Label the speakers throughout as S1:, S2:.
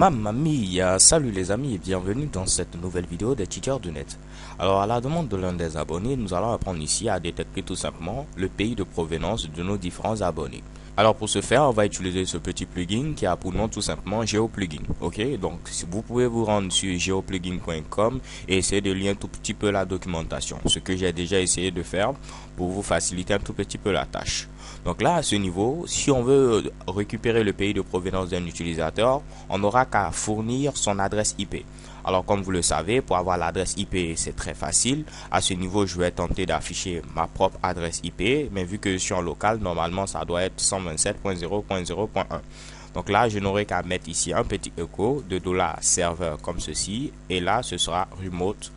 S1: Mamma mia, salut les amis et bienvenue dans cette nouvelle vidéo des Teachers du Net. Alors à la demande de l'un des abonnés, nous allons apprendre ici à détecter tout simplement le pays de provenance de nos différents abonnés. Alors pour ce faire, on va utiliser ce petit plugin qui a pour nom tout simplement GeoPlugin. Ok, donc si vous pouvez vous rendre sur geoplugin.com et essayer de lire un tout petit peu la documentation, ce que j'ai déjà essayé de faire pour vous faciliter un tout petit peu la tâche. Donc là, à ce niveau, si on veut récupérer le pays de provenance d'un utilisateur, on n'aura qu'à fournir son adresse IP. Alors comme vous le savez, pour avoir l'adresse IP, c'est très facile. À ce niveau, je vais tenter d'afficher ma propre adresse IP, mais vu que je suis en local, normalement, ça doit être 127.0.0.1. Donc là, je n'aurai qu'à mettre ici un petit écho de $serveur comme ceci, et là, ce sera remote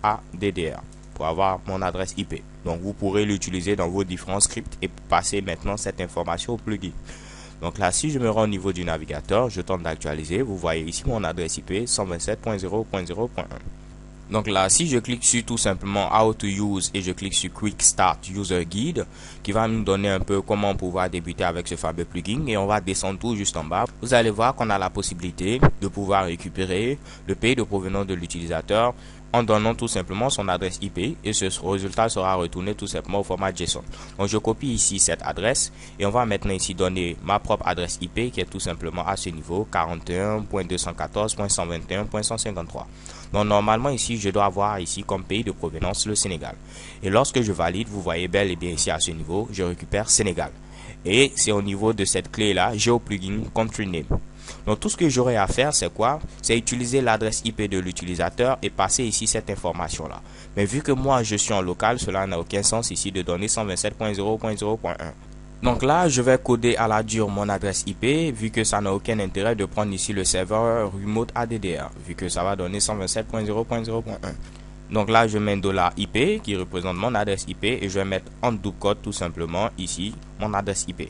S1: ADDR pour avoir mon adresse IP. Donc vous pourrez l'utiliser dans vos différents scripts et passer maintenant cette information au plugin. Donc là, si je me rends au niveau du navigateur, je tente d'actualiser. Vous voyez ici mon adresse IP 127.0.0.1. Donc là, si je clique sur tout simplement How to Use et je clique sur Quick Start User Guide, qui va nous donner un peu comment pouvoir débuter avec ce fameux plugin, et on va descendre tout juste en bas. Vous allez voir qu'on a la possibilité de pouvoir récupérer le pays de provenance de l'utilisateur en donnant tout simplement son adresse IP, et ce résultat sera retourné tout simplement au format JSON. Donc je copie ici cette adresse et on va maintenant ici donner ma propre adresse IP qui est tout simplement à ce niveau 41.214.121.153. Donc normalement ici je dois avoir ici comme pays de provenance le Sénégal. Et lorsque je valide, vous voyez bel et bien ici à ce niveau, je récupère Sénégal. Et c'est au niveau de cette clé là, GeoPlugin Country Name. Donc tout ce que j'aurai à faire, c'est quoi? C'est utiliser l'adresse IP de l'utilisateur et passer ici cette information là. Mais vu que moi je suis en local, cela n'a aucun sens ici de donner 127.0.0.1. Donc là, je vais coder à la dure mon adresse IP, vu que ça n'a aucun intérêt de prendre ici le serveur remote ADDR, vu que ça va donner 127.0.0.1. Donc là, je mets $IP qui représente mon adresse IP et je vais mettre en double code tout simplement ici mon adresse IP.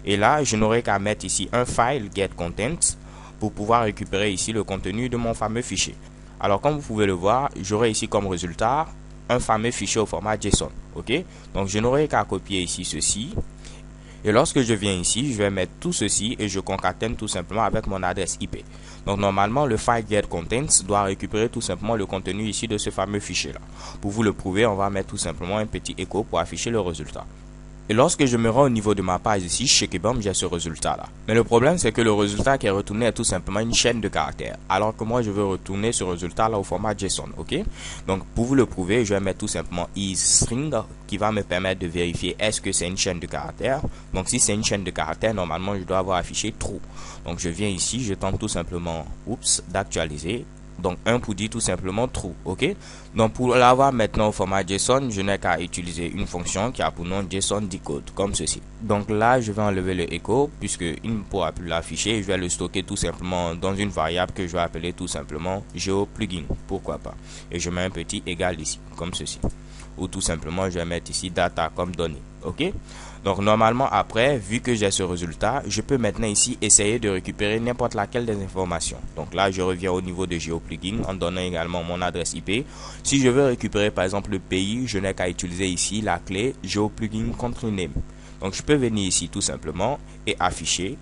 S1: Et là, je n'aurai qu'à mettre ici un file get contents pour pouvoir récupérer ici le contenu de mon fameux fichier. Alors comme vous pouvez le voir, j'aurai ici comme résultat un fameux fichier au format JSON. Ok, donc je n'aurai qu'à copier ici ceci. Et lorsque je viens ici, je vais mettre tout ceci et je concatène tout simplement avec mon adresse IP. Donc normalement, le file get contents doit récupérer tout simplement le contenu ici de ce fameux fichier là. Pour vous le prouver, on va mettre tout simplement un petit écho pour afficher le résultat. Et lorsque je me rends au niveau de ma page ici, chez Kebam, j'ai ce résultat là. Mais le problème, c'est que le résultat qui est retourné est tout simplement une chaîne de caractères. Alors que moi, je veux retourner ce résultat là au format JSON, ok? Donc, pour vous le prouver, je vais mettre tout simplement isString qui va me permettre de vérifier est-ce que c'est une chaîne de caractères. Donc, si c'est une chaîne de caractères, normalement, je dois avoir affiché true. Donc, je viens ici, je tente tout simplement, d'actualiser. Donc 1 pour dire tout simplement true, ok. Donc pour l'avoir maintenant au format JSON, je n'ai qu'à utiliser une fonction qui a pour nom JSON decode comme ceci. Donc là je vais enlever le echo puisque il ne pourra plus l'afficher. Je vais le stocker tout simplement dans une variable que je vais appeler tout simplement GeoPlugin, pourquoi pas. Et je mets un petit égal ici comme ceci. Ou tout simplement je vais mettre ici data comme donnée, ok. Donc normalement après, vu que j'ai ce résultat, je peux maintenant ici essayer de récupérer n'importe laquelle des informations. Donc là je reviens au niveau de GeoPlugin en donnant également mon adresse IP. Si je veux récupérer par exemple le pays, je n'ai qu'à utiliser ici la clé GeoPlugin Country Name. Donc je peux venir ici tout simplement et afficher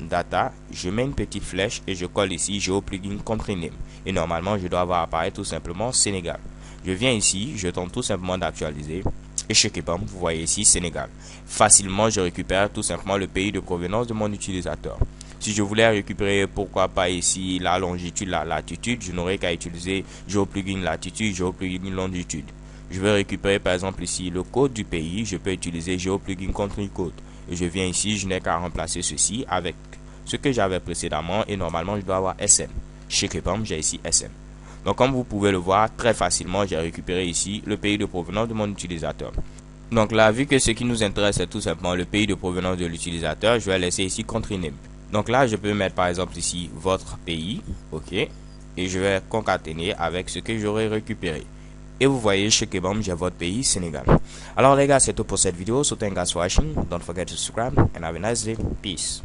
S1: $data, je mets une petite flèche et je colle ici GeoPlugin Country Name. Et normalement je dois avoir apparaître tout simplement Sénégal. Je viens ici, je tente tout simplement d'actualiser. Et chez Kebam, vous voyez ici Sénégal. Facilement, je récupère tout simplement le pays de provenance de mon utilisateur. Si je voulais récupérer, pourquoi pas ici la longitude, la latitude, je n'aurais qu'à utiliser GeoPlugin latitude, GeoPlugin longitude. Je vais récupérer par exemple ici le code du pays, je peux utiliser GeoPlugin country code. Et je viens ici, je n'ai qu'à remplacer ceci avec ce que j'avais précédemment et normalement je dois avoir SM. Chez Kebam, j'ai ici SM. Donc comme vous pouvez le voir, très facilement, j'ai récupéré ici le pays de provenance de mon utilisateur. Donc là, vu que ce qui nous intéresse est tout simplement le pays de provenance de l'utilisateur, je vais laisser ici country name. Donc là, je peux mettre par exemple ici votre pays, ok, et je vais concaténer avec ce que j'aurais récupéré. Et vous voyez, chez Kebam, j'ai votre pays, Sénégal. Alors les gars, c'est tout pour cette vidéo. So thanks for watching. Don't forget to subscribe and have a nice day. Peace.